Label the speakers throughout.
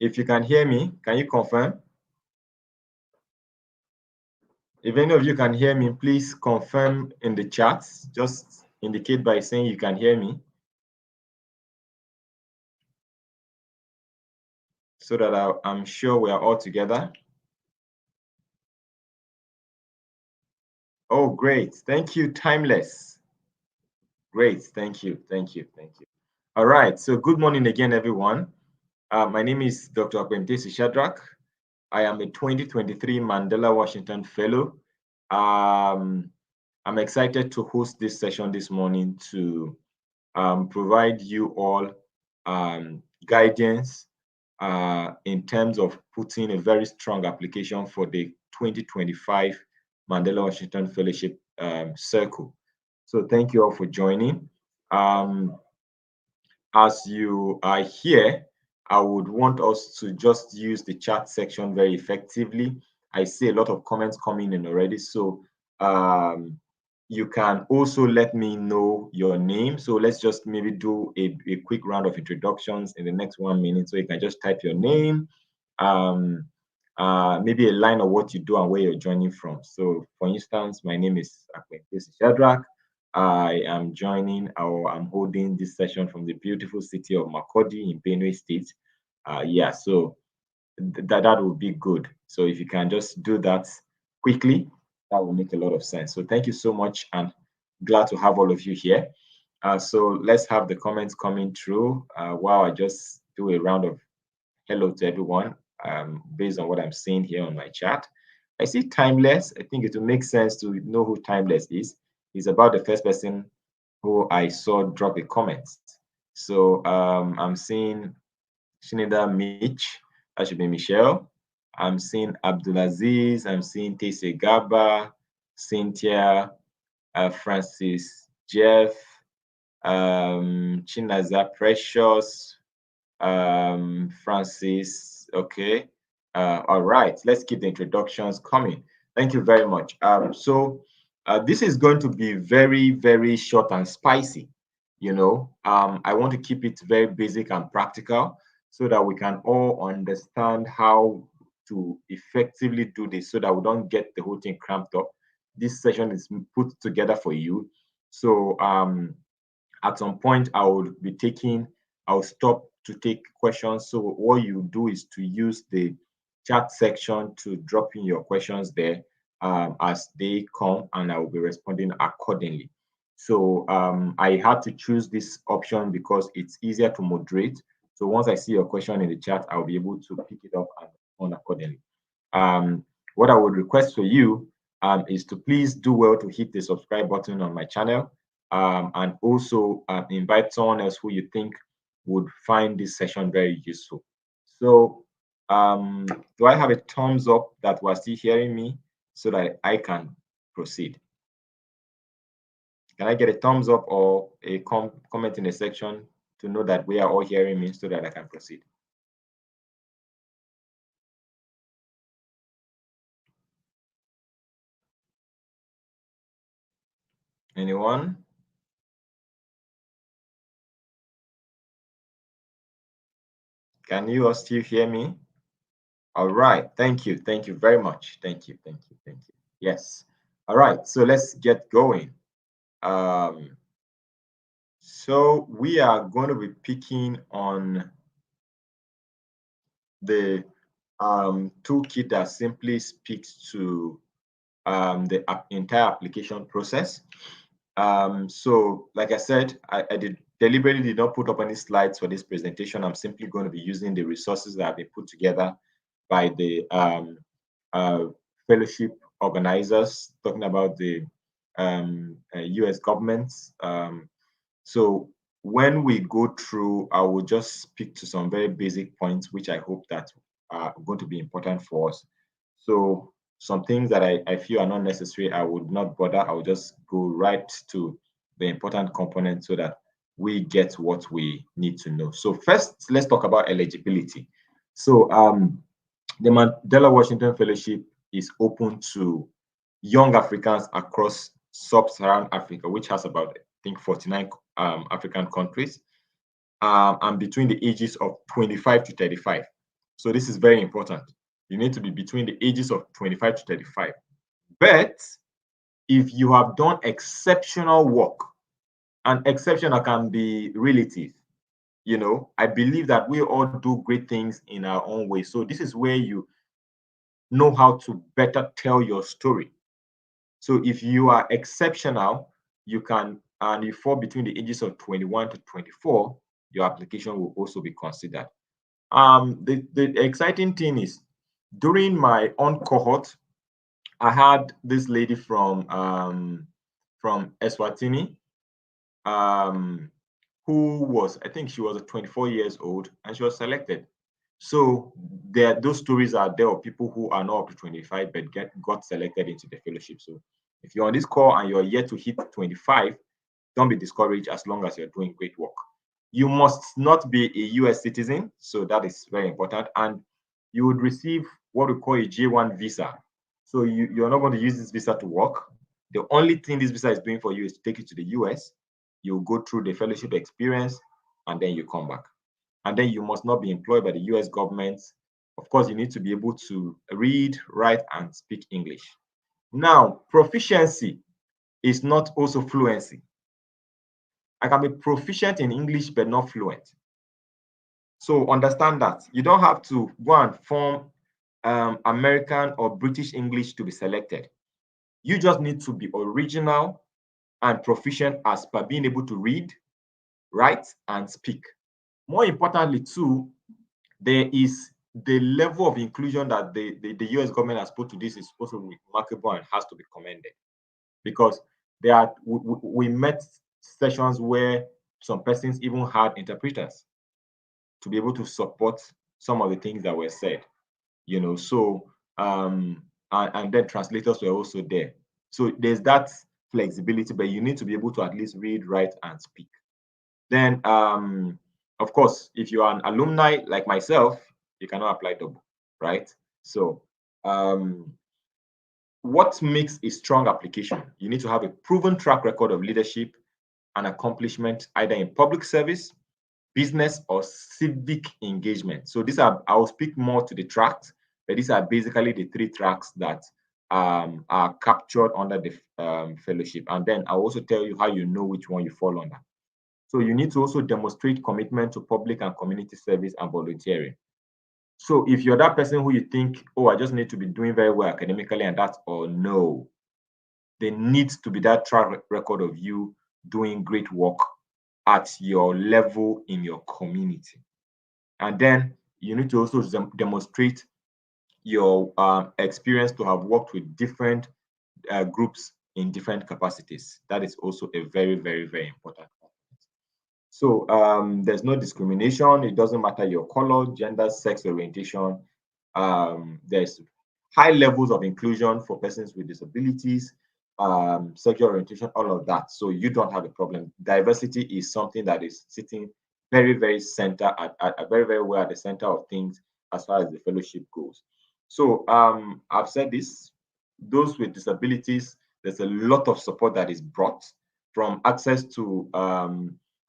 Speaker 1: If you can hear me, can you confirm? If any of you can hear me, please confirm in the chat. Just indicate by saying you can hear me, so that I'm sure we are all together. Oh, great. Thank you, Timeless. Great. Thank you. Thank you. Thank you. All right. So good morning again, everyone. My name is Dr. Akpem Terese Shadrach. I am a 2023 Mandela Washington Fellow. I'm excited to host this session this morning to provide you all guidance in terms of putting a very strong application for the 2025 Mandela Washington Fellowship Circle. So thank you all for joining. As you are here, I would want us to just use the chat section very effectively. I see a lot of comments coming in already, so you can also let me know your name. So let's just maybe do a quick round of introductions in the next 1 minute. So you can just type your name, maybe a line of what you do and where you're joining from. So for instance, my name is Akpem Terese Shadrach. I am joining, or I'm holding this session from the beautiful city of Makurdi in Benue State. Yeah, so that would be good. So if you can just do that quickly, that will make a lot of sense. So thank you so much, and glad to have all of you here. So let's have the comments coming through while I just do a round of hello to everyone based on what I'm seeing here on my chat. I see Timeless. I think it will make sense to know who Timeless is. He's about the first person who I saw drop a comment. So I'm seeing Shinida Mitch, that should be Michelle. I'm seeing Abdulaziz, I'm seeing Tese Gaba, Cynthia, Francis Jeff, Chinaza Precious, Francis. Okay. All right. Let's keep the introductions coming. Thank you very much. This is going to be very, very short and spicy. I want to keep it very basic and practical so that we can all understand how to effectively do this so that we don't get the whole thing cramped up. This session is put together for you. So at some point, I'll stop to take questions. So what you do is to use the chat section to drop in your questions there as they come, and I will be responding accordingly. So I had to choose this option because it's easier to moderate. So once I see your question in the chat, I'll be able to pick it up and respond accordingly. What I would request for you is to please do well to hit the subscribe button on my channel, and also invite someone else who you think would find this session very useful. So do I have a thumbs up that we're still hearing me so that I can proceed? Can I get a thumbs up or a comment in the section to know that we are all hearing me so that I can proceed? Anyone? Can you all still hear me? All right. Thank you. Thank you very much. Thank you. Thank you. Thank you. Yes. All right. So let's get going. So we are going to be picking on the toolkit that simply speaks to the entire application process. So like I said, I deliberately did not put up any slides for this presentation. I'm simply going to be using the resources that have been put together by the fellowship organizers, talking about the US government. So when we go through, I will just speak to some very basic points, which I hope that are going to be important for us. So some things that I feel are not necessary, I would not bother. I will just go right to the important components so that we get what we need to know. So first, let's talk about eligibility. So the Mandela Washington Fellowship is open to young Africans across sub-Saharan Africa, which has about, I think, 49 African countries, and between the ages of 25 to 35. So this is very important. You need to be between the ages of 25 to 35. But if you have done exceptional work, and exceptional can be relative, I believe that we all do great things in our own way. So this is where you know how to better tell your story. So if you are exceptional, you can, and you fall between the ages of 21 to 24, your application will also be considered. The exciting thing is, during my own cohort, I had this lady from Eswatini, um, who was, I think she was 24 years old, and she was selected. So those stories are there of people who are not up to 25 but got selected into the fellowship. So if you're on this call and you're yet to hit 25, don't be discouraged as long as you're doing great work. You must not be a US citizen, so that is very important. And you would receive what we call a J1 visa. So you're not going to use this visa to work. The only thing this visa is doing for you is to take you to the US. You go through the fellowship experience, and then you come back. And then you must not be employed by the US government. Of course, you need to be able to read, write, and speak English. Now, proficiency is not also fluency. I can be proficient in English but not fluent. So understand that. You don't have to go and form American or British English to be selected. You just need to be original and proficient as per being able to read, write, and speak. More importantly, too, there is the level of inclusion that the US government has put to this is also remarkable and has to be commended, because we met sessions where some persons even had interpreters to be able to support some of the things that were said, so and then translators were also there. So there's that flexibility, but you need to be able to at least read, write, and speak. Then of course, if you are an alumni like myself, you cannot apply double, right? So what makes a strong application? You need to have a proven track record of leadership and accomplishment, either in public service, business, or civic engagement. So I'll speak more to the tracks, but these are basically the three tracks that are captured under the fellowship. And then I'll also tell you how you know which one you fall under. So you need to also demonstrate commitment to public and community service and volunteering. So if you're that person who you think, oh, I just need to be doing very well academically and that's all, no. There needs to be that track record of you doing great work at your level in your community. And then you need to also demonstrate your experience to have worked with different groups in different capacities. That is also a very, very, very important. So there's no discrimination. It doesn't matter your color, gender, sex orientation. There's high levels of inclusion for persons with disabilities, sexual orientation, all of that. So you don't have a problem. Diversity is something that is sitting very, very center at very, very well at the center of things as far as the fellowship goes. So I've said this, those with disabilities, there's a lot of support that is brought, from access to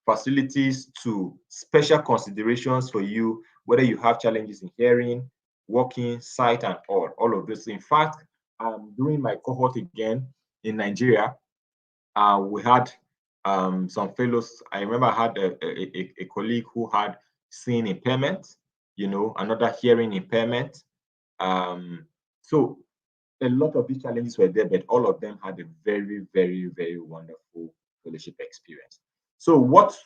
Speaker 1: facilities to special considerations for you, whether you have challenges in hearing, walking, sight, and all of this. In fact, during my cohort again in Nigeria, we had some fellows. I remember I had a colleague who had seeing impairment, another hearing impairment. So a lot of these challenges were there, but all of them had a very, very, very wonderful fellowship experience. So what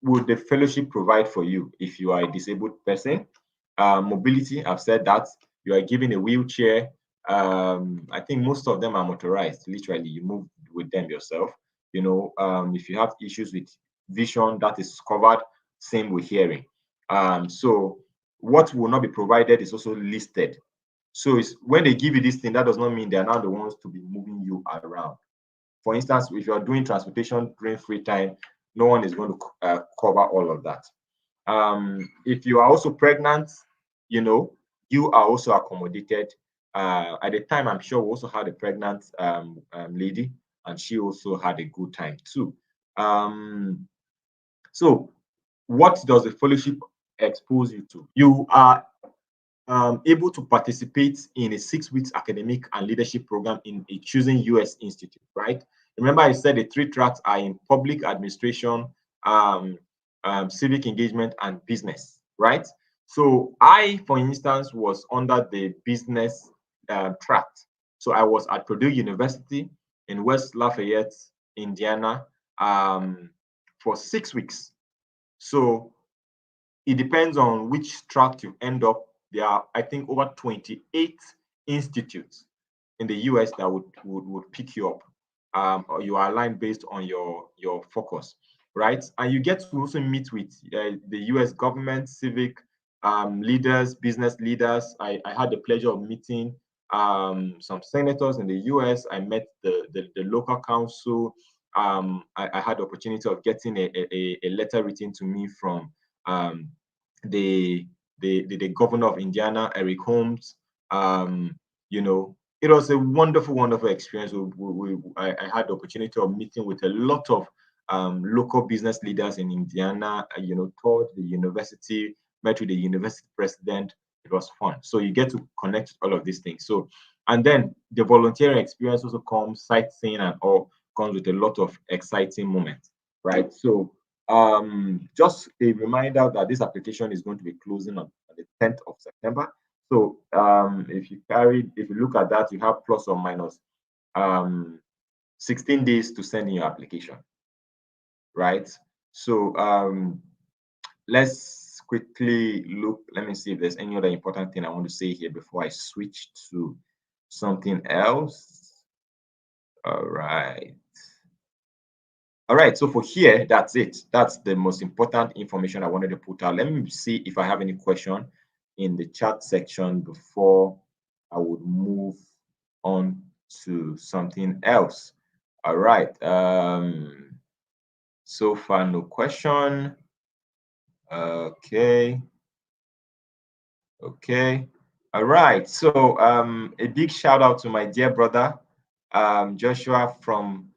Speaker 1: would the fellowship provide for you if you are a disabled person? Mobility, I've said that. You are given a wheelchair. I think most of them are motorized. Literally, you move with them yourself. If you have issues with vision, that is covered. Same with hearing. So what will not be provided is also listed. So it's when they give you this thing, that does not mean they are now the ones to be moving you around. For instance, if you are doing transportation during free time, no one is going to cover all of that. If you are also pregnant, you are also accommodated. At the time, I'm sure we also had a pregnant lady, and she also had a good time too. So what does the fellowship expose you to? You are able to participate in a 6 weeks academic and leadership program in a chosen US institute, right? Remember, I said the 3 tracks are in public administration, um, civic engagement, and business, right? So I, for instance, was under the business track. So I was at Purdue University in West Lafayette, Indiana, for 6 weeks. So it depends on which track you end up. There are, I think, over 28 institutes in the US that would pick you up, or you are aligned based on your focus, right? And you get to also meet with the US government, civic leaders, business leaders. I had the pleasure of meeting some senators in the US. I met the local council. I had the opportunity of getting a letter written to me from um, the, the governor of Indiana, Eric Holmes. You know, it was a wonderful, wonderful experience. I had the opportunity of meeting with a lot of local business leaders in Indiana. You know, toured the university, met with the university president. It was fun. So you get to connect all of these things. So, and then the volunteering experience also comes, sightseeing and all comes with a lot of exciting moments, right? So just a reminder that this application is going to be closing on the 10th of September. So if you look at that, you have plus or minus 16 days to send in your application, right? So let's quickly look. Let me see if there's any other important thing I want to say here before I switch to something else. All right. All right, so for here, that's it. That's the most important information I wanted to put out. Let me see if I have any question in the chat section before I would move on to something else. All right. So far, no question. Okay. Okay. All right. So a big shout out to my dear brother, Joshua from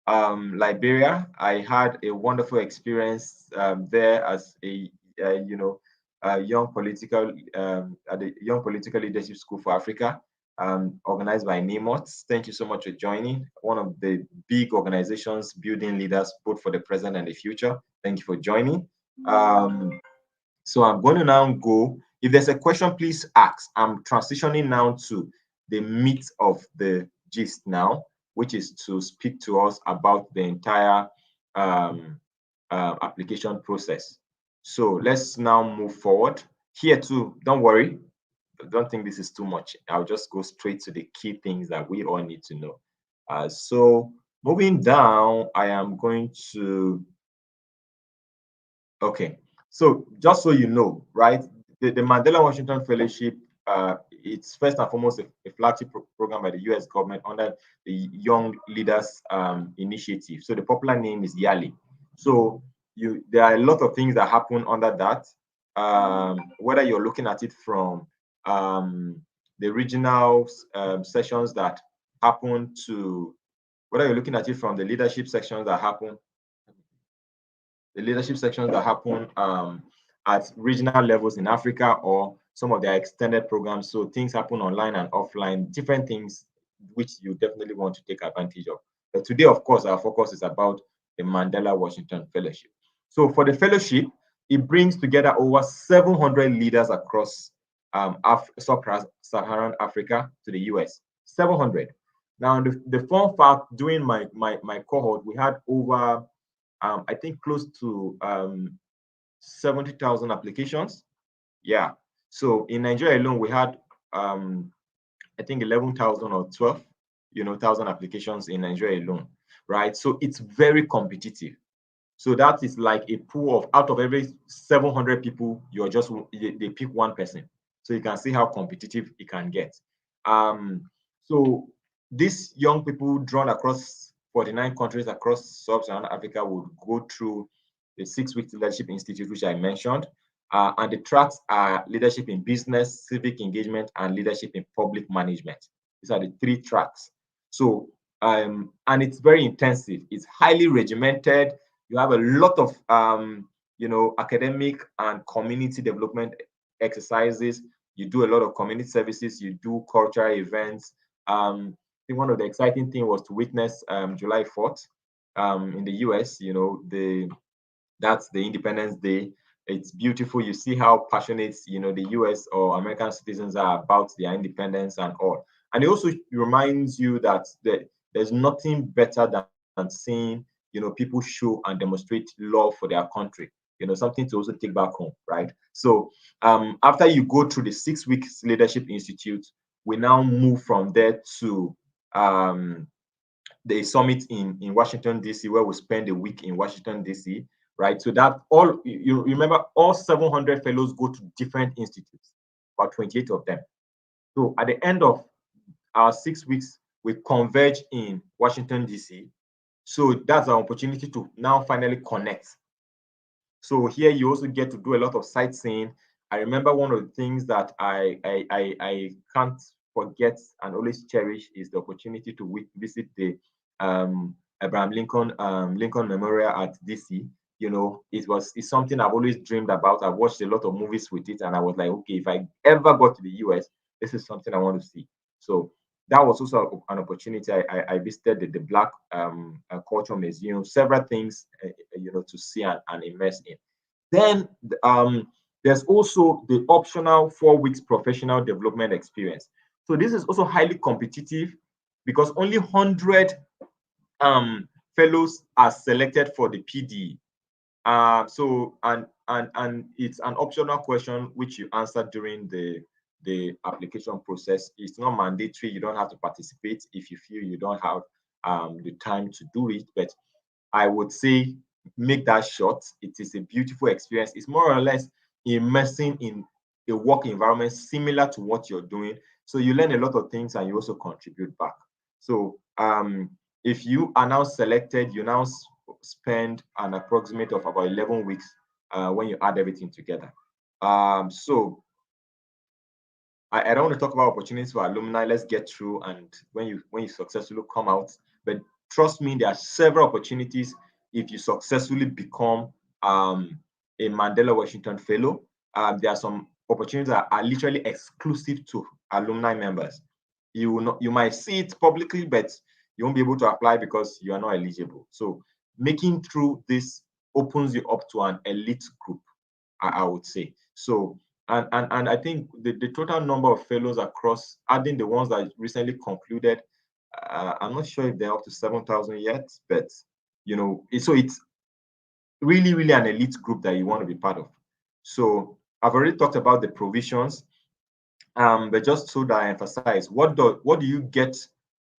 Speaker 1: Liberia. I had a wonderful experience there as a young political at the Young Political Leadership School for Africa, organized by NEMOT. Thank you so much for joining. One of the big organizations building leaders both for the present and the future. Thank you for joining. So I'm going to now go. If there's a question, please ask. I'm transitioning now to the meat of the gist now, which is to speak to us about the entire application process. So let's now move forward. Here too, don't worry. Don't think this is too much. I'll just go straight to the key things that we all need to know. So moving down, I am going to, okay. So just so you know, right, the Mandela Washington Fellowship, it's first and foremost a flagship program by the US government under the Young Leaders Initiative. So the popular name is YALI. So there are a lot of things that happen under that, whether you're looking at it from the regional sessions that happen to, whether you're looking at it from the leadership sections that happen at regional levels in Africa, or some of their extended programs. So things happen online and offline, different things which you definitely want to take advantage of. But today, of course, our focus is about the Mandela Washington Fellowship. So for the fellowship, it brings together over 700 leaders across sub-Saharan Africa to the US. 700. Now, the fun fact, during my cohort, we had over I think close to 70,000 applications. Yeah. So in Nigeria alone, we had I think 11,000 or 12, thousand applications in Nigeria alone, right? So it's very competitive. So that is like a pool of, out of every 700 people, they pick one person. So you can see how competitive it can get. So these young people drawn across 49 countries across sub-Saharan Africa would go through the 6-week leadership institute, which I mentioned. And the tracks are leadership in business, civic engagement, and leadership in public management. These are the 3 tracks. So, and it's very intensive. It's highly regimented. You have a lot of, academic and community development exercises. You do a lot of community services. You do cultural events. I think one of the exciting things was to witness July 4th in the US. That's the Independence Day. It's beautiful. You see how passionate, the US or American citizens are about their independence and all. And it also reminds you that there's nothing better than seeing, people show and demonstrate love for their country. Something to also take back home, right? So after you go through the 6 weeks leadership institute, we now move from there to the summit in Washington, D.C., where we spend a week in Washington, D.C., right? So that all, you remember, all 700 fellows go to different institutes, about 28 of them. So at the end of our 6 weeks, we converge in Washington, D.C. So that's our opportunity to now finally connect. So here you also get to do a lot of sightseeing. I remember one of the things that I can't forget and always cherish is the opportunity to visit the Abraham Lincoln Memorial at DC. It's something I've always dreamed about. I've watched a lot of movies with it, and I was like, okay, if I ever go to the US, this is something I want to see. So that was also an opportunity. I visited the Black Culture Museum, several things, to see and immerse in. Then there's also the optional 4 weeks professional development experience. So this is also highly competitive because only 100 fellows are selected for the PD. So and it's an optional question which you answer during the application process. It's not mandatory. You don't have to participate if you feel you don't have the time to do it. But I would say make that short. It is a beautiful experience. It's more or less immersing in a work environment similar to what you're doing. So you learn a lot of things and you also contribute back. So if you are now selected, you now spend an approximate of about 11 weeks when you add everything together. So I don't want to talk about opportunities for alumni. Let's get through, and when you successfully come out, but trust me, there are several opportunities if you successfully become a Mandela Washington Fellow. There are some opportunities that are literally exclusive to alumni members. You might see it publicly, but you won't be able to apply because you are not eligible. So making through this opens you up to an elite group, I would say. So and I think the total number of fellows across, adding the ones that recently concluded, I'm not sure if they're up to 7,000 yet, but so it's really, really an elite group that you want to be part of. So I've already talked about the provisions, but just so that I emphasize, what do you get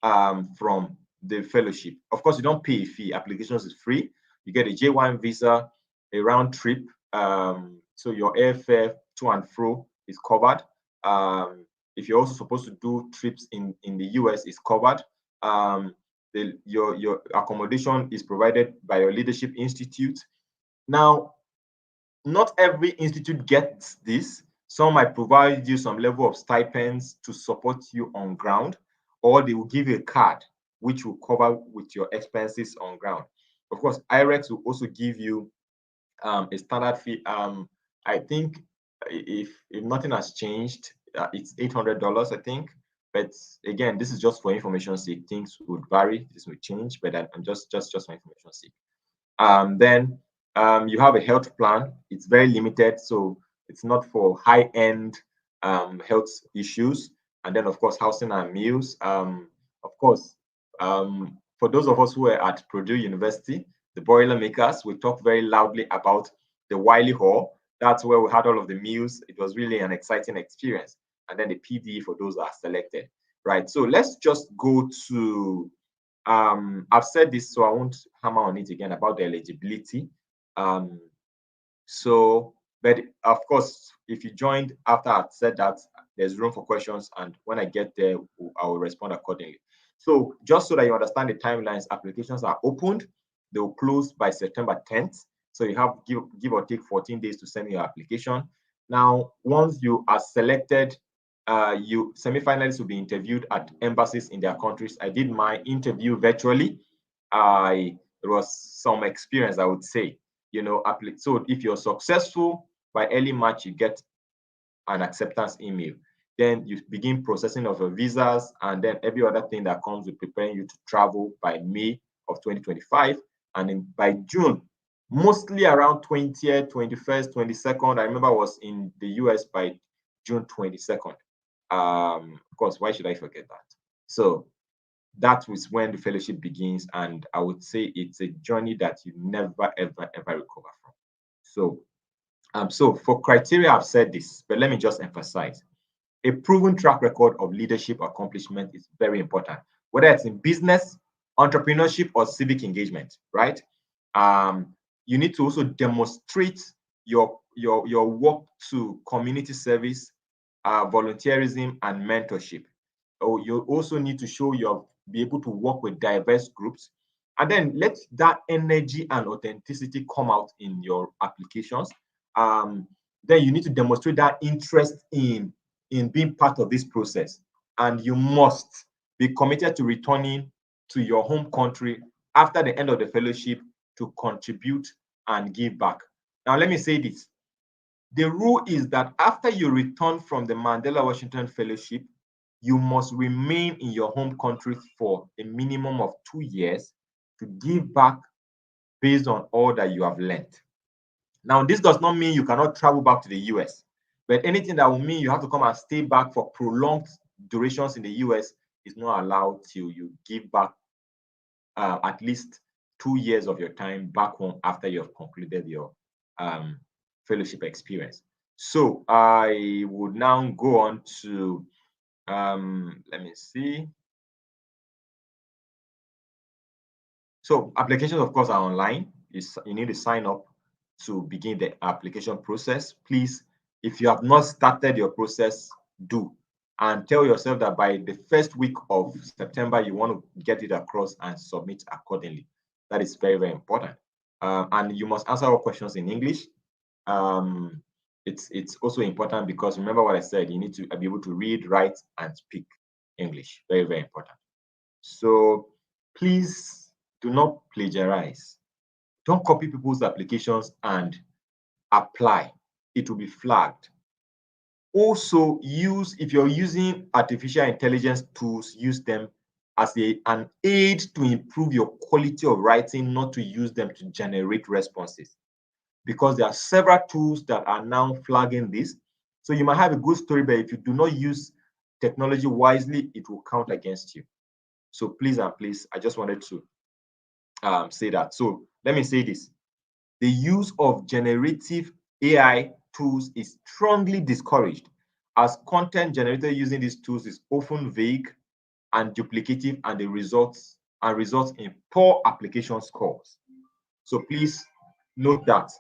Speaker 1: from the fellowship? Of course, you don't pay a fee. Applications is free. You get a J1 visa, a round trip. So your airfare to and fro is covered. If you're also supposed to do trips in the US, is covered. Your accommodation is provided by your leadership institute. Now, not every institute gets this. Some might provide you some level of stipends to support you on ground, or they will give you a card which will cover with your expenses on ground. Of course, IREX will also give you a standard fee. I think if nothing has changed, it's $800, I think. But again, this is just for information sake. Things would vary. This will change, but I'm just for information sake. Then you have a health plan. It's very limited, so it's not for high-end health issues. And then, of course, housing and meals. Of course, for those of us who are at Purdue University, the Boilermakers, we talk very loudly about the Wiley Hall. That's where we had all of the meals. It was really an exciting experience. And then the PD for those that are selected, right? So let's just go to I've said this, so I won't hammer on it again about the eligibility. But of course, if you joined after I've said that, there's room for questions, and when I get there, I will respond accordingly. So just so that you understand the timelines, applications are opened. They will close by September 10th. So you have give or take 14 days to send your application. Now, once you are selected, you semifinalists will be interviewed at embassies in their countries. I did my interview virtually. It was some experience, I would say. So if you're successful by early March, you get an acceptance email. Then you begin processing of your visas and then every other thing that comes with preparing you to travel by May of 2025. And then by June, mostly around 20th, 21st, 22nd, I remember I was in the US by June 22nd. Of course, why should I forget that? So that was when the fellowship begins. And I would say it's a journey that you never, ever, ever recover from. So for criteria, I've said this, but let me just emphasize. A proven track record of leadership accomplishment is very important, whether it's in business, entrepreneurship, or civic engagement, right? You need to also demonstrate your work to community service, volunteerism, and mentorship. Oh, you also need to show you'll be able to work with diverse groups, and then let that energy and authenticity come out in your applications. Then you need to demonstrate that interest in being part of this process, and you must be committed to returning to your home country after the end of the fellowship to contribute and give back. Now, let me say this. The rule is that after you return from the Mandela Washington Fellowship, you must remain in your home country for a minimum of 2 years to give back based on all that you have learned. Now, this does not mean you cannot travel back to the US, but anything that will mean you have to come and stay back for prolonged durations in the US is not allowed till you give back at least 2 years of your time back home after you have concluded your fellowship experience. So I would now go on to, let me see. So applications, of course, are online. You need to sign up to begin the application process. Please, if you have not started your process, do. And tell yourself that by the first week of September, you want to get it across and submit accordingly. That is very, very important. And you must answer all questions in English. It's also important because remember what I said, you need to be able to read, write, and speak English. Very, very important. So please do not plagiarize. Don't copy people's applications and apply. It will be flagged. Also, if you're using artificial intelligence tools, use them as an aid to improve your quality of writing, not to use them to generate responses. Because there are several tools that are now flagging this. So you might have a good story, but if you do not use technology wisely, it will count against you. So please and please, I just wanted to say that. So let me say this. The use of generative AI tools is strongly discouraged, as content generated using these tools is often vague and duplicative, and results in poor application scores. So please note that.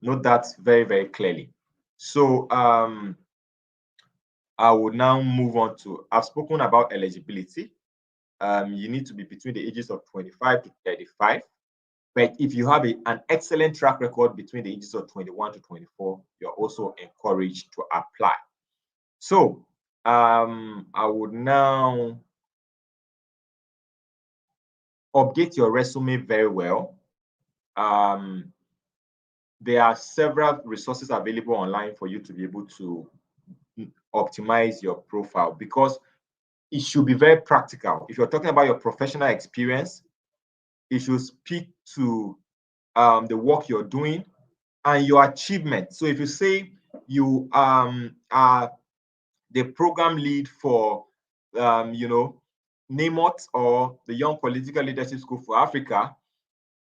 Speaker 1: Note that very, very clearly. So I would now move on to, I've spoken about eligibility. You need to be between the ages of 25 to 35. But if you have an excellent track record between the ages of 21 to 24, you're also encouraged to apply. So I would now update your resume very well. There are several resources available online for you to be able to optimize your profile, because it should be very practical. If you're talking about your professional experience, it should speak to the work you're doing and your achievement. So if you say you are the program lead for NAMOT or the Young Political Leadership School for Africa,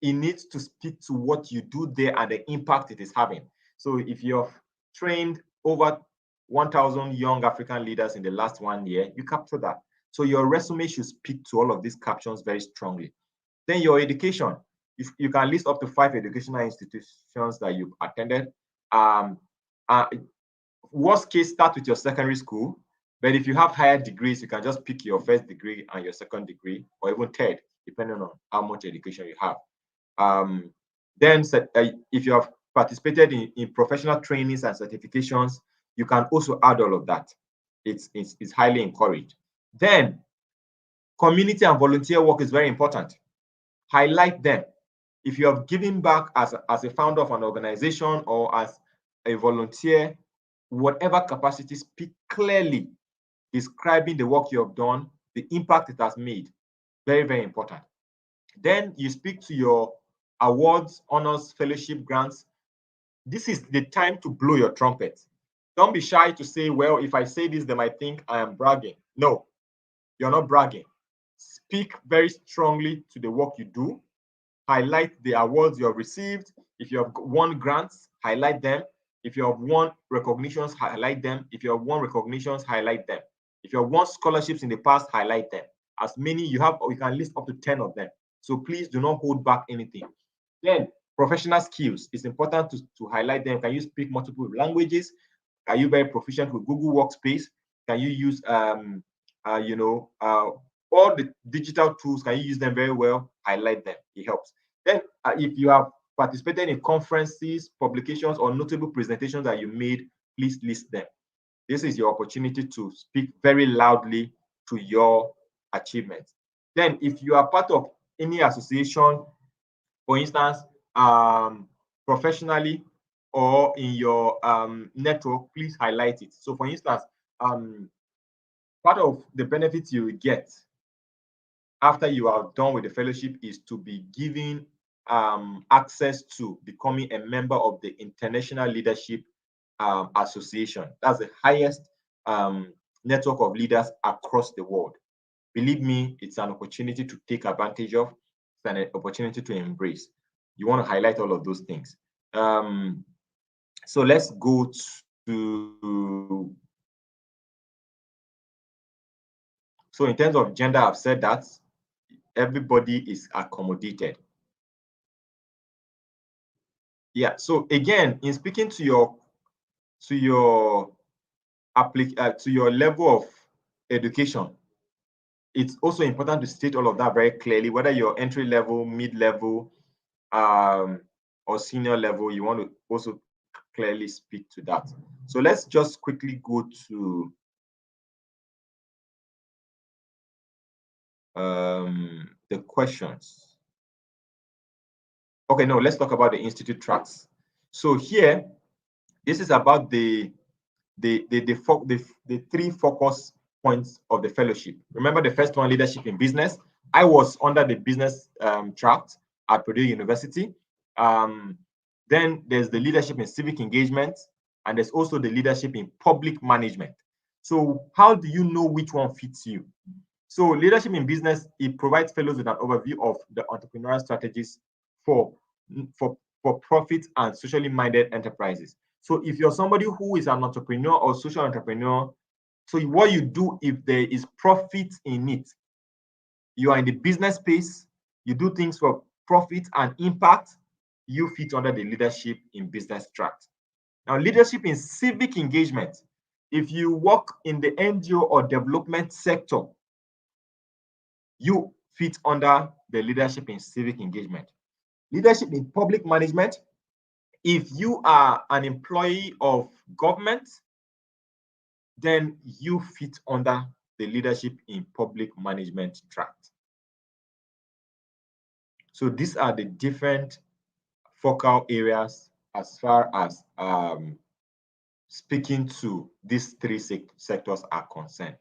Speaker 1: it needs to speak to what you do there and the impact it is having. So if you've trained over 1,000 young African leaders in the last 1 year, you capture that. So your resume should speak to all of these captions very strongly. Then your education, you can list up to 5 educational institutions that you've attended. Worst case, start with your secondary school. But if you have higher degrees, you can just pick your first degree and your second degree, or even third, depending on how much education you have. Then if you have participated in professional trainings and certifications, you can also add all of that. It's highly encouraged. Then community and volunteer work is very important. Highlight them. If you have given back as a founder of an organization or as a volunteer, whatever capacity, speak clearly, describing the work you have done, the impact it has made. Very, very important. Then you speak to your awards, honors, fellowship, grants. This is the time to blow your trumpet. Don't be shy to say, well, if I say this, they might think I am bragging. No, you're not bragging. Speak very strongly to the work you do. Highlight the awards you have received. If you have won grants, highlight them. If you have won recognitions, highlight them. If you have won recognitions, highlight them. If you have won scholarships in the past, highlight them. As many you have, or you can list up to 10 of them. So please do not hold back anything. Then professional skills. It's important to highlight them. Can you speak multiple languages? Are you very proficient with Google Workspace? Can you use all the digital tools? Can you use them very well? Highlight them. It helps. Then if you have participated in conferences, publications, or notable presentations that you made, please list them. This is your opportunity to speak very loudly to your achievements. Then if you are part of any association, for instance, professionally or in your network, please highlight it. So for instance, part of the benefits you will get after you are done with the fellowship is to be given access to becoming a member of the International Leadership Association. That's the highest network of leaders across the world. Believe me, it's an opportunity to take advantage of. It's an opportunity to embrace. You want to highlight all of those things. So let's go to. So in terms of gender, I've said that everybody is accommodated. Yeah. So again, in speaking to your level of education, it's also important to state all of that very clearly, whether you're entry level, mid level, or senior level. You want to also clearly speak to that. So let's just quickly go to the questions. Okay, no, let's talk about the institute tracks. So here, this is about the three focus points of the fellowship. Remember the first one, leadership in business. I was under the business track at Purdue University. Then there's the leadership in civic engagement, and there's also the leadership in public management. So how do you know which one fits you? So leadership in business, it provides fellows with an overview of the entrepreneurial strategies for profit and socially minded enterprises. So if you're somebody who is an entrepreneur or social entrepreneur, so what you do if there is profit in it, you are in the business space, you do things for profit and impact, you fit under the leadership in business tract. Now, leadership in civic engagement, if you work in the NGO or development sector, you fit under the leadership in civic engagement. Leadership in public management, if you are an employee of government, then you fit under the leadership in public management tract. So these are the different focal areas as far as speaking to these three sectors are concerned.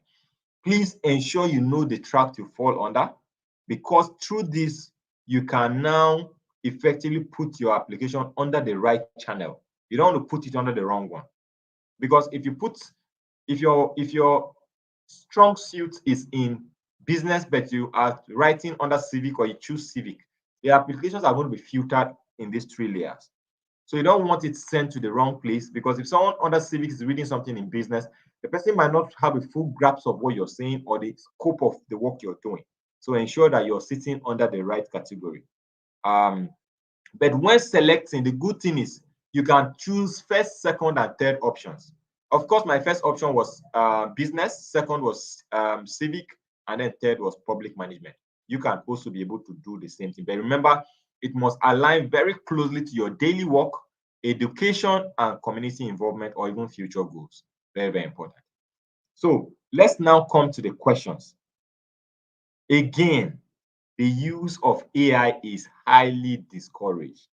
Speaker 1: Please ensure you know the tract you fall under, because through this, you can now effectively put your application under the right channel. You don't want to put it under the wrong one. Because if your strong suit is in business, but you are writing under civic or you choose civic, the applications are going to be filtered in these three layers. So you don't want it sent to the wrong place, because if someone under civic is reading something in business, the person might not have a full grasp of what you're saying or the scope of the work you're doing. So ensure that you're sitting under the right category. But when selecting, the good thing is you can choose first, second, and third options. Of course, my first option was business, second was civic, and then third was public management. You can also be able to do the same thing. But remember, it must align very closely to your daily work, education, and community involvement, or even future goals. Very, very important. So let's now come to the questions. Again, the use of AI is highly discouraged.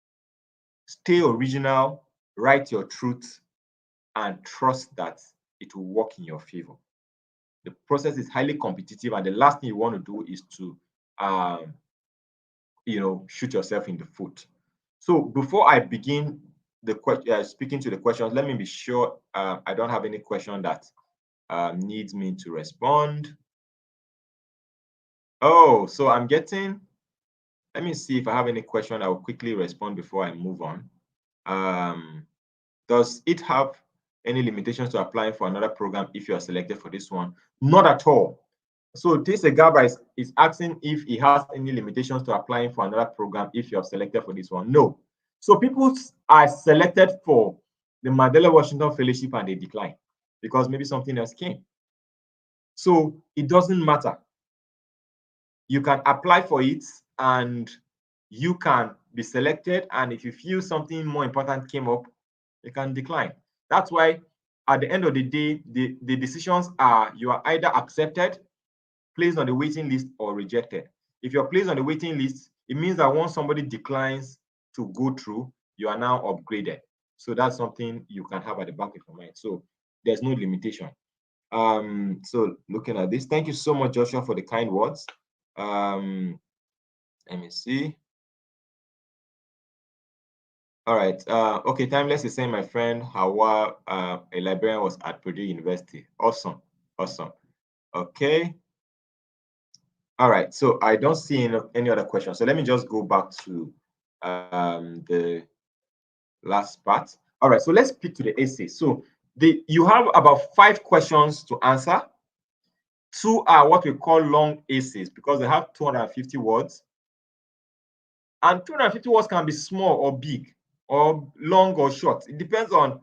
Speaker 1: Stay original, write your truth, and trust that it will work in your favor. The process is highly competitive, and the last thing you want to do is to shoot yourself in the foot. So before I begin speaking to the questions, let me be sure I don't have any question that needs me to respond. Oh, so I'm getting, let me see if I have any question. I will quickly respond before I move on. Does it have any limitations to applying for another program if you are selected for this one? Not at all. So Terese Shadrach is asking if he has any limitations to applying for another program if you are selected for this one. No. So people are selected for the Mandela Washington Fellowship and they decline because maybe something else came. So it doesn't matter. You can apply for it and you can be selected. And if you feel something more important came up, you can decline. That's why at the end of the day, the decisions are you are either accepted, placed on the waiting list, or rejected. If you're placed on the waiting list, it means that once somebody declines to go through, you are now upgraded. So that's something you can have at the back of your mind. So there's no limitation. So looking at this, thank you so much, Joshua, for the kind words. Let me see. All right. Okay, Timeless is saying my friend Hawa, a librarian, was at Purdue University. Awesome. Awesome. Okay. All right. So I don't see any other questions. So let me just go back to the last part. All right. So let's pick to the essay. So you have about 5 questions to answer. 2 are what we call long essays because they have 250 words. And 250 words can be small or big, or long or short. It depends on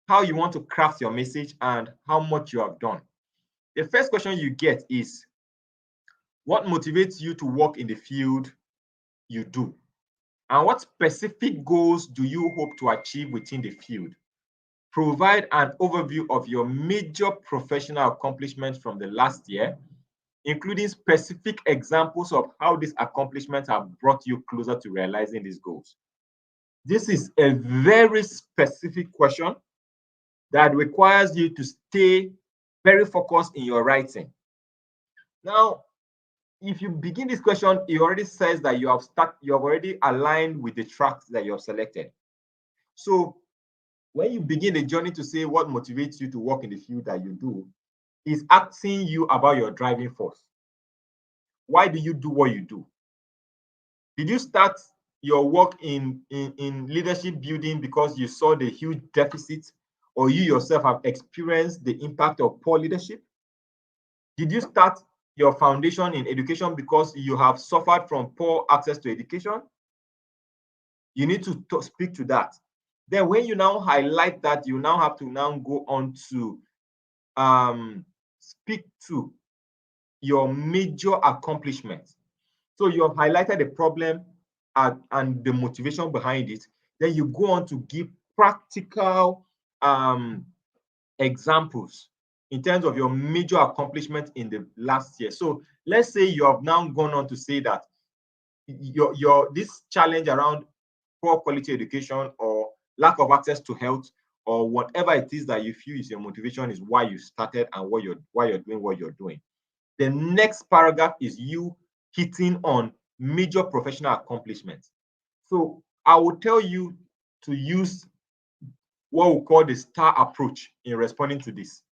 Speaker 1: how you want to craft your message and how much you have done. The first question you get is, what motivates you to work in the field you do? And what specific goals do you hope to achieve within the field? Provide an overview of your major professional accomplishments from the last year, including specific examples of how these accomplishments have brought you closer to realizing these goals. This is a very specific question that requires you to stay very focused in your writing. Now, if you begin this question, it already says that you have already aligned with the tracks that you have selected. So when you begin the journey to say what motivates you to work in the field that you do, is asking you about your driving force. Why do you do what you do? Did you start your work in leadership building because you saw the huge deficit, or you yourself have experienced the impact of poor leadership? Did you start your foundation in education because you have suffered from poor access to education? You need to speak to that. Then when you now highlight that, you now have to now go on to speak to your major accomplishments. So you have highlighted the problem and the motivation behind it. Then you go on to give practical examples in terms of your major accomplishment in the last year. So let's say you have now gone on to say that this challenge around poor quality education or lack of access to health or whatever it is that you feel is your motivation is why you started and why you're doing what you're doing. The next paragraph is you hitting on major professional accomplishments. So I will tell you to use what we call the STAR approach in responding to this.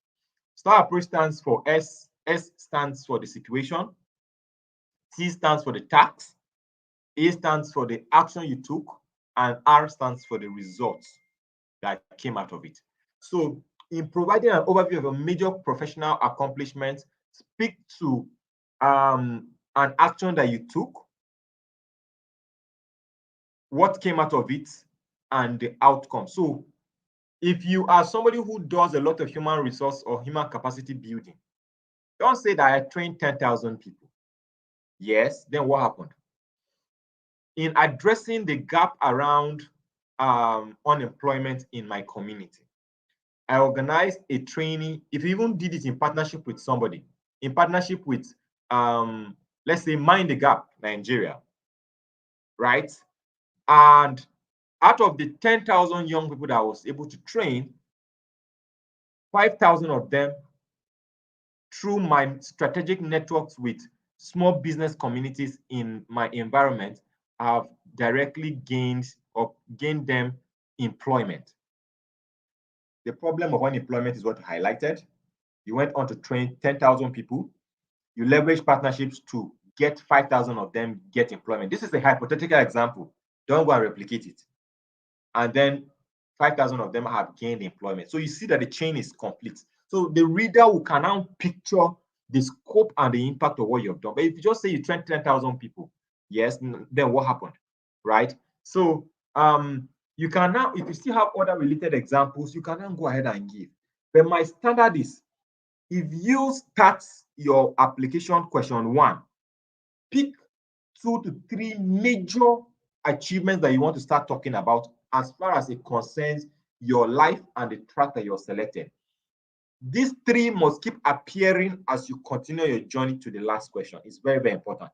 Speaker 1: STAR approach stands for S. S stands for the situation. T stands for the task. A stands for the action you took. And R stands for the results that came out of it. So in providing an overview of a major professional accomplishment, speak to an action that you took, what came out of it, and the outcome. So if you are somebody who does a lot of human resource or human capacity building, don't say that I trained 10,000 people. Yes, then what happened? In addressing the gap around unemployment in my community, I organized a training. If you even did it in partnership with somebody, in partnership with, let's say, Mind the Gap, Nigeria, right? And out of the 10,000 young people that I was able to train, 5,000 of them, through my strategic networks with small business communities in my environment, have directly gained them employment. The problem of unemployment is what I highlighted. You went on to train 10,000 people. You leverage partnerships to get 5,000 of them get employment. This is a hypothetical example. Don't go and replicate it. And then 5,000 of them have gained employment. So you see that the chain is complete. So the reader who can now picture the scope and the impact of what you've done. But if you just say you trained 10,000 people, yes, then what happened, right? So you can now, if you still have other related examples, you can now go ahead and give. But my standard is, if you start your application question 1, pick 2 to 3 major achievements that you want to start talking about as far as it concerns your life and the track that you're selected. These 3 must keep appearing as you continue your journey to the last question. It's very, very important.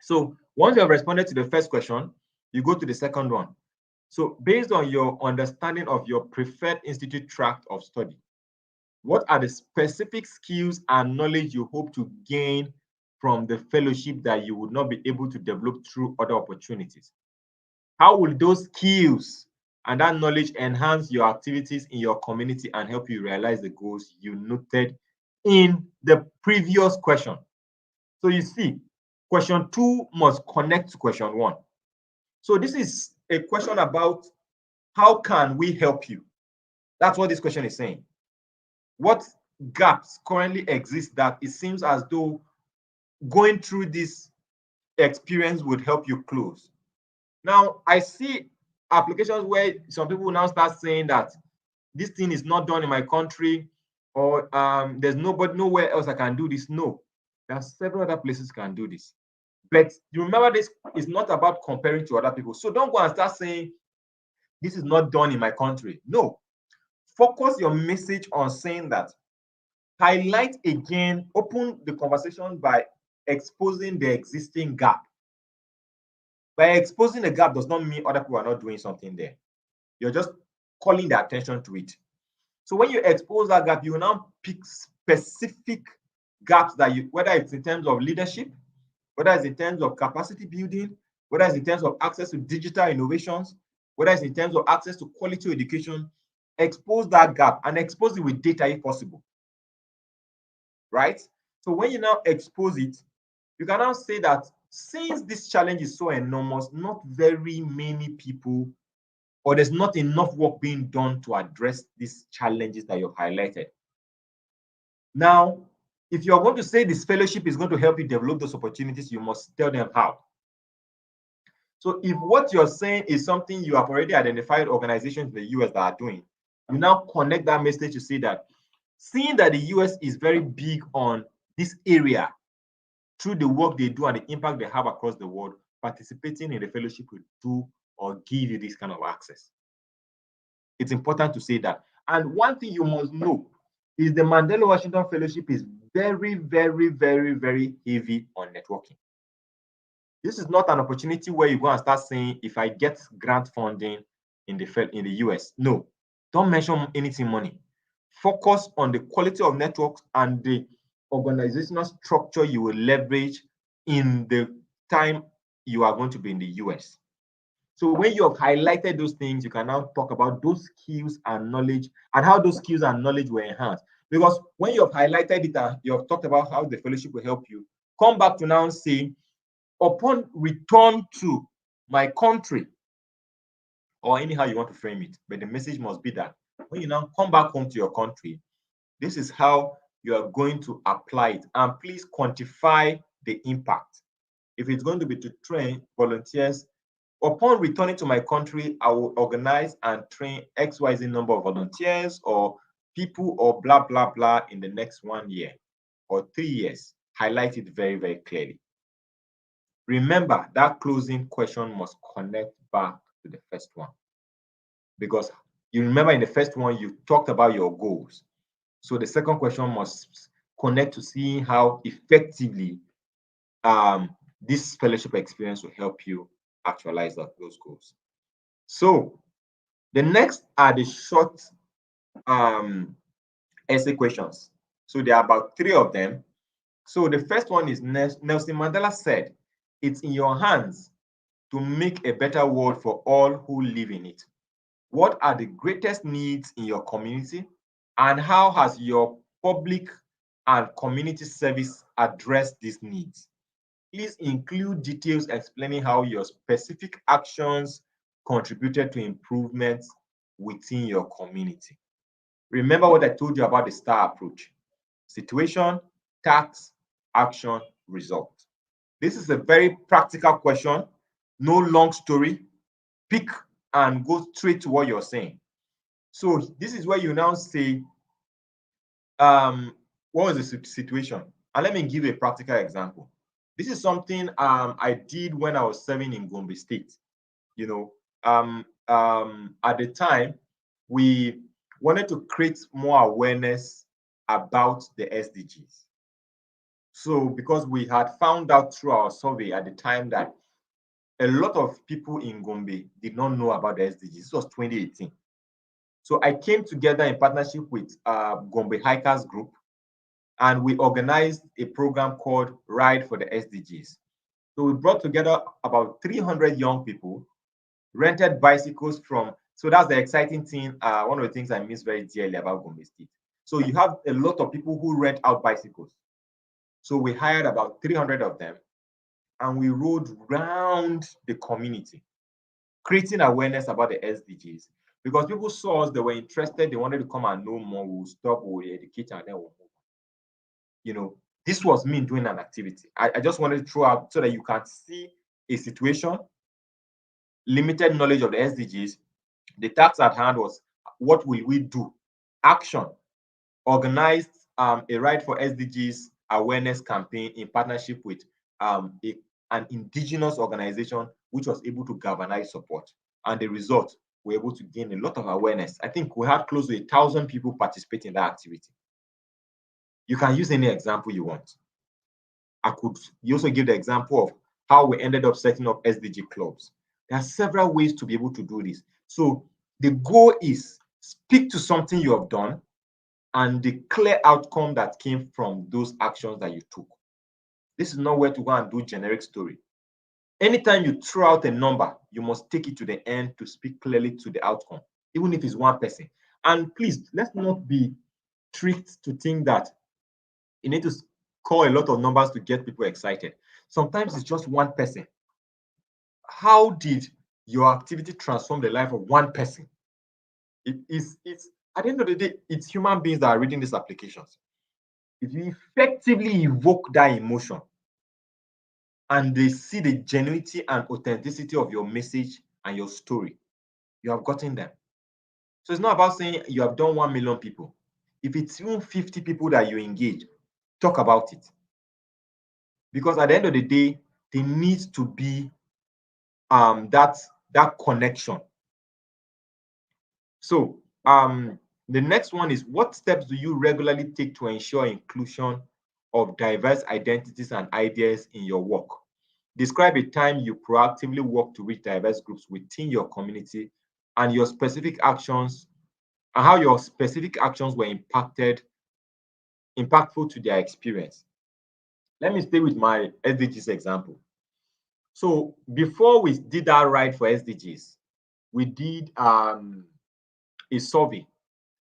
Speaker 1: So once you have responded to the first question, you go to the second one. So based on your understanding of your preferred institute track of study, what are the specific skills and knowledge you hope to gain from the fellowship that you would not be able to develop through other opportunities? How will those skills and that knowledge enhance your activities in your community and help you realize the goals you noted in the previous question? So you see, question 2 must connect to question 1. So this is a question about how can we help you? That's what this question is saying. What gaps currently exist that it seems as though going through this experience would help you close? Now, I see applications where some people now start saying that this thing is not done in my country, or there's nowhere else I can do this. No, there are several other places you can do this. But you remember, this is not about comparing to other people. So don't go and start saying this is not done in my country. No, focus your message on saying that. Highlight again, open the conversation by exposing the existing gap. By exposing the gap does not mean other people are not doing something there. You're just calling the attention to it. So when you expose that gap, you will now pick specific gaps that you, whether it's in terms of leadership, whether it's in terms of capacity building, whether it's in terms of access to digital innovations, whether it's in terms of access to quality education, expose that gap and expose it with data if possible. Right? So when you now expose it, you can now say that since this challenge is so enormous, not very many people, or there's not enough work being done to address these challenges that you've highlighted. Now, if you're going to say this fellowship is going to help you develop those opportunities, you must tell them how. So if what you're saying is something you have already identified organizations in the US that are doing, you now connect that message to say that seeing that the US is very big on this area through the work they do and the impact they have across the world, participating in the fellowship will do or give you this kind of access. It's important to say that. And one thing you must know is the Mandela Washington Fellowship is very, very, very, very heavy on networking. This is not an opportunity where you go and start saying, if I get grant funding in the US. No, don't mention anything money. Focus on the quality of networks and the organizational structure you will leverage in the time you are going to be in the US. So when you have highlighted those things, you can now talk about those skills and knowledge and how those skills and knowledge were enhanced. Because when you have highlighted it and you have talked about how the fellowship will help you, come back to now say, upon return to my country, or anyhow you want to frame it, but the message must be that when you now come back home to your country, this is how you are going to apply it. And please quantify the impact. If it's going to be to train volunteers, upon returning to my country, I will organize and train XYZ number of volunteers or people or blah, blah, blah in the next 1 year or 3 years. Highlight it very, very clearly. Remember, that closing question must connect back to the first one. Because you remember in the first one, you talked about your goals. So the second question must connect to seeing how effectively this fellowship experience will help you actualize those goals. So the next are the short essay questions. So there are about 3 of them. So the first one is Nelson Mandela said, "It's in your hands to make a better world for all who live in it. What are the greatest needs in your community, and how has your public and community service addressed these needs? Please include details explaining how your specific actions contributed to improvements within your community." Remember what I told you about the STAR approach: situation, task, action, result. This is a very practical question, no long story. Pick and go straight to what you're saying. So this is where you now say, what was the situation? And let me give you a practical example. This is something I did when I was serving in Gombe State. You know, at the time, we wanted to create more awareness about the SDGs. So because we had found out through our survey at the time that a lot of people in Gombe did not know about the SDGs. This was 2018. So I came together in partnership with Gombe Hikers Group, and we organized a program called Ride for the SDGs. So we brought together about 300 young people, rented bicycles from, so that's the exciting thing, one of the things I miss very dearly about Gombe State. So you have a lot of people who rent out bicycles. So we hired about 300 of them, and we rode round the community, creating awareness about the SDGs. Because people saw us, they were interested, they wanted to come and know more, we'll stop, we'll educate, and then we'll move. You know, this was me doing an activity. I just wanted to throw out so that you can see a situation, limited knowledge of the SDGs. The task at hand was, what will we do? Action: organized a Ride for SDGs awareness campaign in partnership with an indigenous organization, which was able to galvanize support. And the result, we were able to gain a lot of awareness. I think we had close to 1,000 people participate in that activity. You can use any example you want. You also give the example of how we ended up setting up SDG clubs. There are several ways to be able to do this. So the goal is speak to something you have done and the clear outcome that came from those actions that you took. This is not where to go and do generic story. Anytime you throw out a number, you must take it to the end to speak clearly to the outcome, even if it's one person. And please, let's not be tricked to think that you need to call a lot of numbers to get people excited. Sometimes it's just one person. How did your activity transform the life of one person? It's at the end of the day, it's human beings that are reading these applications. If you effectively evoke that emotion and they see the genuinity and authenticity of your message and your story, you have gotten them. So it's not about saying you have done 1 million people. If it's even 50 people that you engage, talk about it. Because at the end of the day, there needs to be that connection. So the next one is, what steps do you regularly take to ensure inclusion of diverse identities and ideas in your work? Describe a time you proactively work to reach diverse groups within your community and your specific actions, and how your specific actions were impactful to their experience. Let me stay with my SDGs example. So before we did that Ride for SDGs, we did a survey.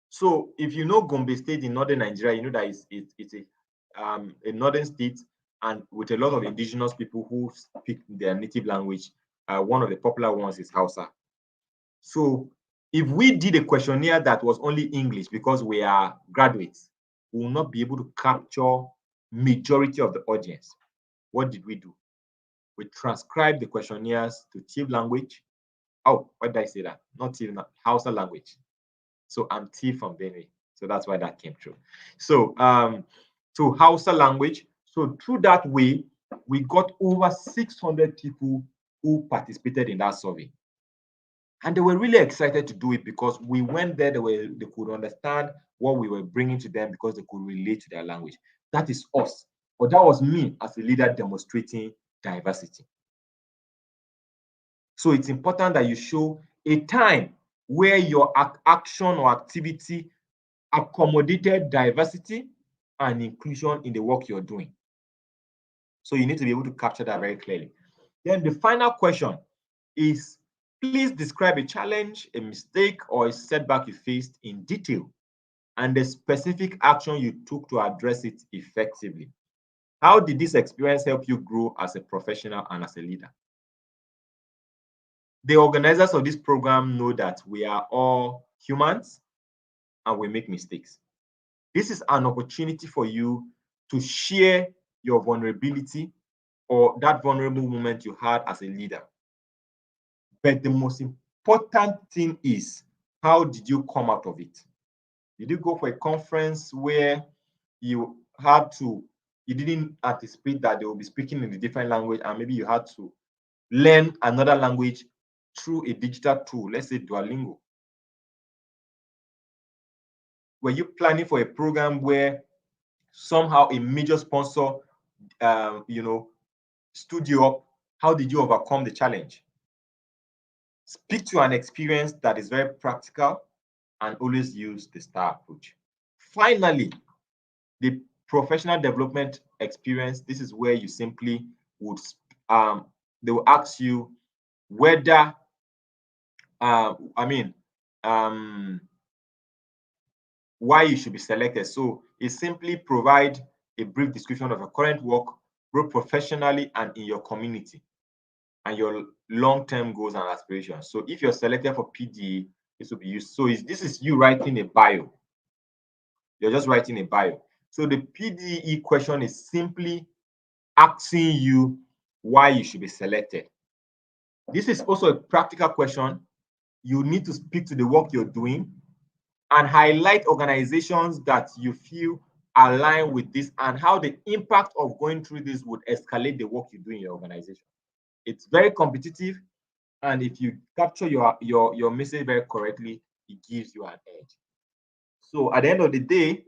Speaker 1: So if you know Gombe State in northern Nigeria, you know that it's a northern state and with a lot of indigenous people who speak their native language. One of the popular ones is Hausa. So if we did a questionnaire that was only English because we are graduates, we will not be able to capture majority of the audience. What did we do? We transcribed the questionnaires to Tiv language. Oh, why did I say that? Not Tiv, Hausa language. So I'm Tiv from Benue. So that's why that came true. So to Hausa language. So through that way, we got over 600 people who participated in that survey. And they were really excited to do it because we went there, they could understand what we were bringing to them because they could relate to their language. That is us. But that was me as a leader demonstrating diversity. So it's important that you show a time where your action or activity accommodated diversity and inclusion in the work you're doing. So you need to be able to capture that very clearly. Then the final question is, please describe a challenge, a mistake, or a setback you faced in detail and the specific action you took to address it effectively. How did this experience help you grow as a professional and as a leader? The organizers of this program know that we are all humans and we make mistakes. This is an opportunity for you to share your vulnerability or that vulnerable moment you had as a leader. But the most important thing is, how did you come out of it? Did you go for a conference where you didn't anticipate that they will be speaking in a different language, and maybe you had to learn another language through a digital tool, let's say Duolingo? Were you planning for a program where somehow a major sponsor, stood you up? How did you overcome the challenge? Speak to an experience that is very practical and always use the STAR approach. Finally, the professional development experience. This is where you simply would, they will ask you whether, why you should be selected. So it simply provide a brief description of your current work, both professionally and in your community, and your long-term goals and aspirations. So if you're selected for PDE, this will be used. So this is you writing a bio. You're just writing a bio. So the PDE question is simply asking you why you should be selected. This is also a practical question. You need to speak to the work you're doing and highlight organizations that you feel align with this and how the impact of going through this would escalate the work you do in your organization. It's very competitive, and if you capture your message very correctly, it gives you an edge. So at the end of the day,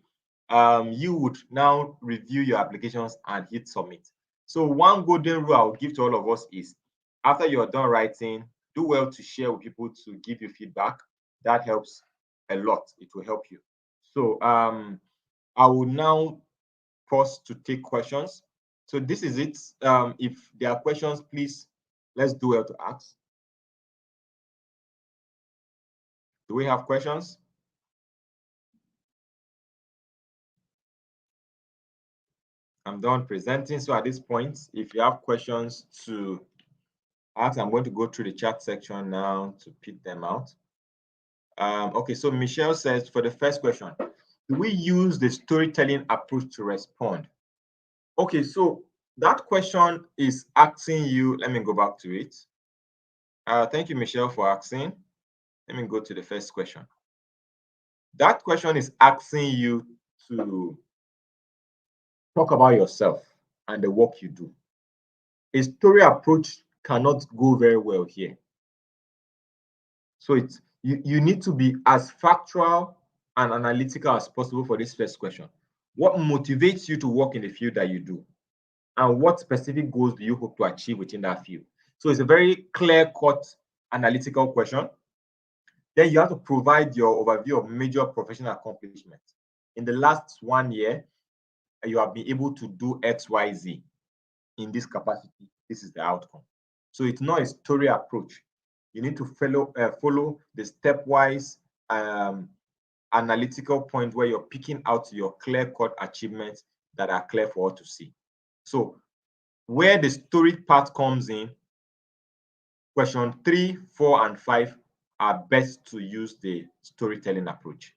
Speaker 1: you would now review your applications and hit submit. So one golden rule I'll give to all of us is, after you're done writing, do well to share with people to give you feedback. That helps a lot. It will help you. So I will now pause to take questions. So this is it. If there are questions, please, let's do well to ask. Do we have questions? I'm done presenting. So at this point, if you have questions to ask, I'm going to go through the chat section now to pick them out. Okay, so Michelle says, for the first question, do we use the storytelling approach to respond? Okay, so that question is asking you, let me go back to it. Thank you, Michelle, for asking. Let me go to the first question. That question is asking you to talk about yourself and the work you do. A story approach cannot go very well here. So it's you need to be as factual and analytical as possible for this first question. What motivates you to work in the field that you do? And what specific goals do you hope to achieve within that field? So it's a very clear-cut analytical question. Then you have to provide your overview of major professional accomplishments. In the last 1 year, you have been able to do X, Y, Z in this capacity. This is the outcome. So it's not a story approach. You need to follow the stepwise analytical point where you're picking out your clear-cut achievements that are clear for all to see. So where the story part comes in, question 3, 4, and 5 are best to use the storytelling approach.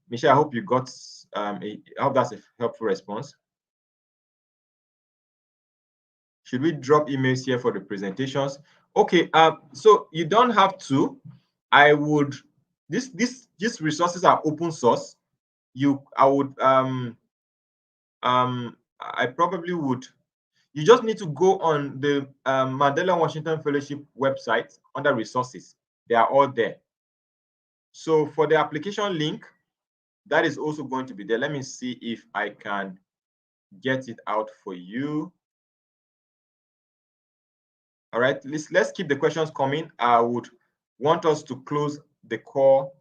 Speaker 1: Michelle, I hope you got, I hope that's a helpful response. Should we drop emails here for the presentations? Okay, so you don't have to. I would, these resources are open source. I probably would, you just need to go on the Mandela Washington Fellowship website under resources. They are all there. So for the application link, that is also going to be there. Let me see if I can get it out for you. All right, let's keep the questions coming. I would want us to close the call,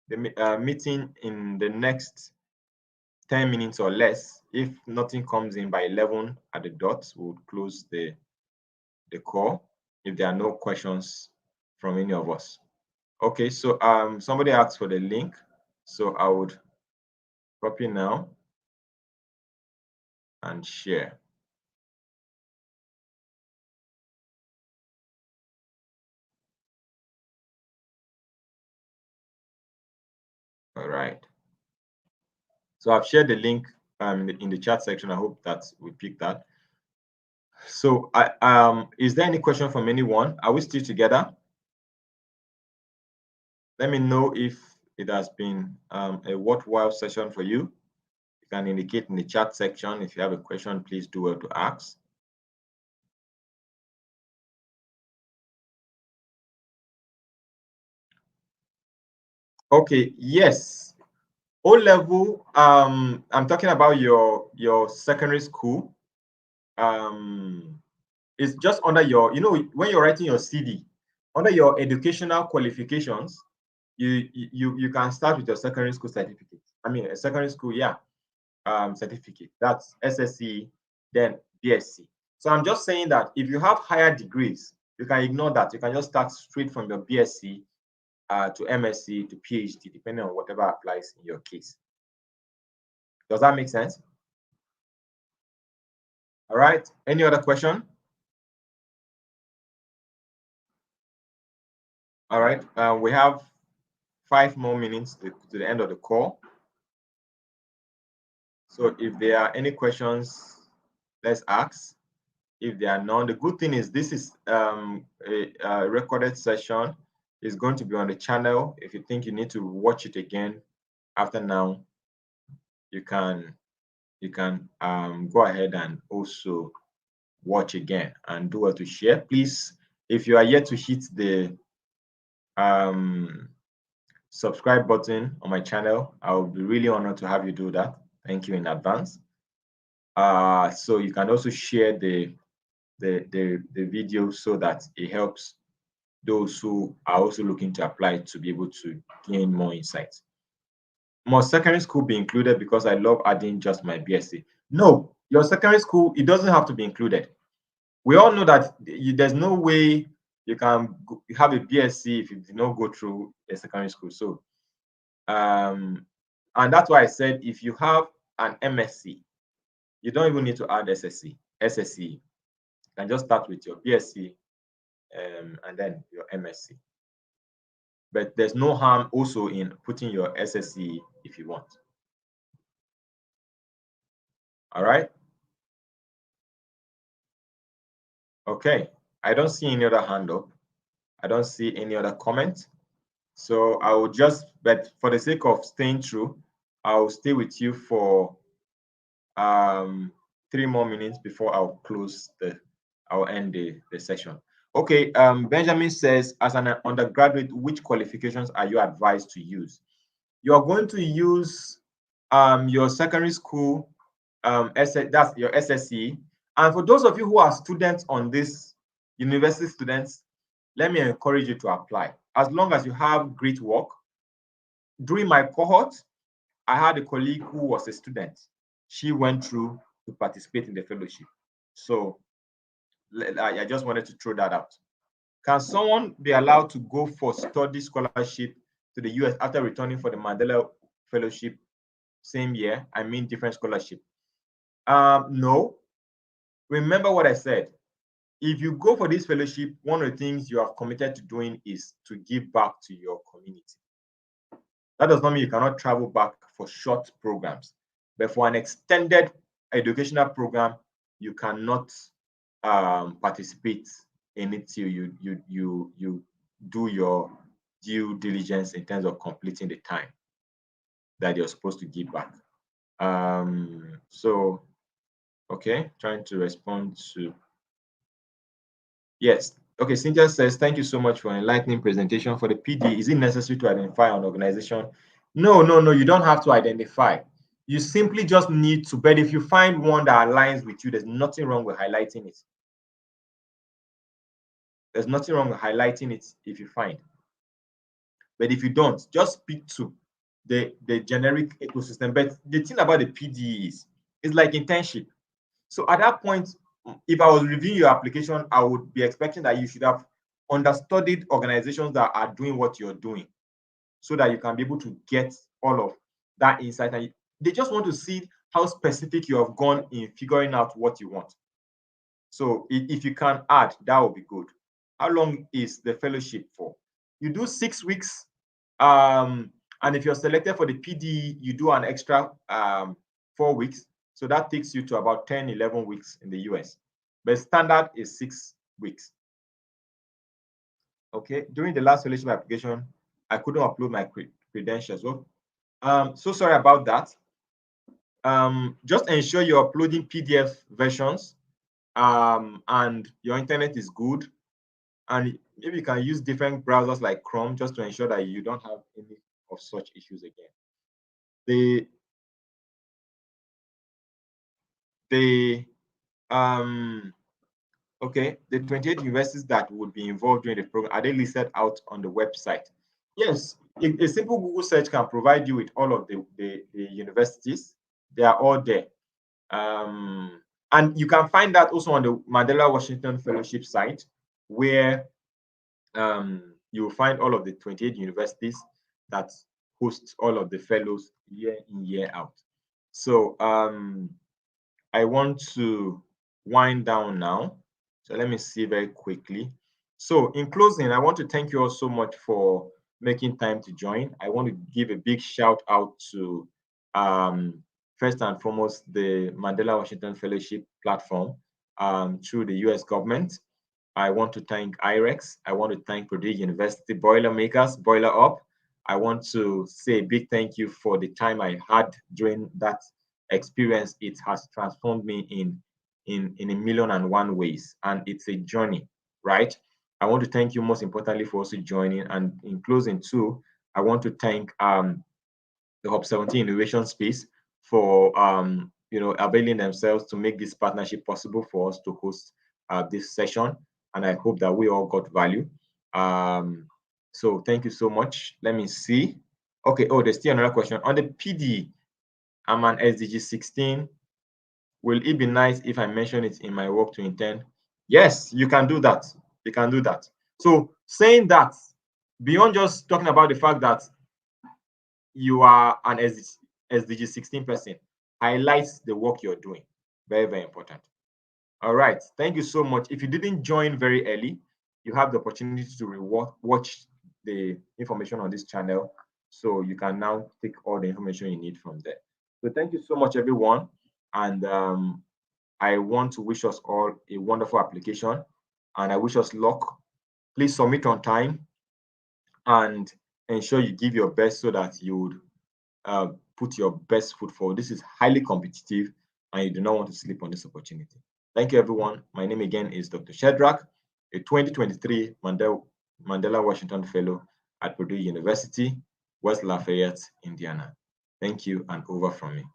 Speaker 1: the meeting in the next 10 minutes or less. If nothing comes in by 11 at the dot, we'll close the call if there are no questions from any of us. Okay, so somebody asked for the link, so I would copy now and share. All right. So I've shared the link in the chat section. I hope that we pick that. So is there any question from anyone? Are we still together? Let me know if it has been a worthwhile session for you. You can indicate in the chat section. If you have a question, please do well to ask. Okay, yes. O level, I'm talking about your secondary school. It's just under your, when you're writing your CD, under your educational qualifications, you can start with your secondary school certificate. I mean, a secondary school, certificate. That's SSC, then BSc. So I'm just saying that if you have higher degrees, you can ignore that. You can just start straight from your BSc to MSc to PhD, depending on whatever applies in your case. Does that make sense? All right. Any other question? All right. We have 5 more minutes to the end of the call. So if there are any questions, let's ask. If there are none, the good thing is this is a recorded session. It's going to be on the channel. If you think you need to watch it again after now, you can go ahead and also watch again and do well to share. Please, if you are yet to hit the subscribe button on my channel, I will be really honored to have you do that. Thank you in advance. So you can also share the video so that it helps those who are also looking to apply to be able to gain more insights. Must secondary school be included because I love adding just my BSc? No, your secondary school, it doesn't have to be included. We all know that there's no way you can have a BSc if you did not go through a secondary school. So, and that's why I said if you have an MSc, you don't even need to add SSC. You can just start with your BSc and then your MSc. But there's no harm also in putting your SSC if you want. All right. Okay. I don't see any other hand up. I don't see any other comment. So I will just, but for the sake of staying true, I'll stay with you for 3 more minutes before I'll end the session. Okay, Benjamin says, as an undergraduate, which qualifications are you advised to use? You are going to use your secondary school, that's your SSC. And for those of you who are students on this, university students, let me encourage you to apply. As long as you have great work. During my cohort, I had a colleague who was a student. She went through to participate in the fellowship. So I just wanted to throw that out. Can someone be allowed to go for study scholarship to the US after returning for the Mandela Fellowship same year? I mean, different scholarship. No. Remember what I said. If you go for this fellowship, one of the things you are committed to doing is to give back to your community. That does not mean you cannot travel back for short programs, but for an extended educational program, you cannot participate in it till you do your due diligence in terms of completing the time that you're supposed to give back. So, okay, trying to respond to. Yes. Okay, Cynthia says, thank you so much for an enlightening presentation. For the PD, is it necessary to identify an organization? No, you don't have to identify. You simply just need to, but if you find one that aligns with you, there's nothing wrong with highlighting it. There's nothing wrong with highlighting it if you find. But if you don't, just speak to the generic ecosystem. But the thing about the PDE is, it's like internship. So at that point, if I was reviewing your application, I would be expecting that you should have understudied organizations that are doing what you're doing, so that you can be able to get all of that insight. And they just want to see how specific you have gone in figuring out what you want. So if you can add, that would be good. How long is the fellowship for? You do 6 weeks. And if you're selected for the PD, you do an extra 4 weeks. So that takes you to about 10, 11 weeks in the US. But standard is 6 weeks. Okay. During the last fellowship application, I couldn't upload my credentials. Well, so sorry about that. Just ensure you're uploading PDF versions, and your internet is good. And maybe you can use different browsers like Chrome just to ensure that you don't have any of such issues again. Okay, the 28 universities that would be involved during the program, are they listed out on the website? Yes, a simple Google search can provide you with all of the universities. They are all there. And you can find that also on the Mandela Washington Fellowship site, where you will find all of the 28 universities that host all of the fellows year in, year out. So I want to wind down now. So let me see very quickly. So in closing, I want to thank you all so much for making time to join. I want to give a big shout out to first and foremost the Mandela Washington Fellowship platform through the US government. I want to thank IREX. I want to thank Purdue University Boilermakers, Boiler Up. I want to say a big thank you for the time I had during that experience. It has transformed me in a million and one ways, and it's a journey, right? I want to thank you most importantly for also joining. And in closing too, I want to thank the Hub 17 Innovation Space for availing themselves to make this partnership possible for us to host this session. And I hope that we all got value. So thank you so much. Let me see. Okay. Oh, there's still another question on the PD. I'm an SDG 16. Will it be nice if I mention it in my work to intern? Yes, you can do that. You can do that. So saying that, beyond just talking about the fact that you are an SDG 16 person, highlights the work you're doing. Very, very important. All right. Thank you so much. If you didn't join very early, you have the opportunity to watch the information on this channel. So you can now take all the information you need from there. So thank you so much, everyone. And I want to wish us all a wonderful application. And I wish us luck. Please submit on time and ensure you give your best so that you would put your best foot forward. This is highly competitive and you do not want to sleep on this opportunity. Thank you, everyone. My name again is Dr. Shadrach, a 2023 Mandela Washington Fellow at Purdue University, West Lafayette, Indiana. Thank you, and over from me.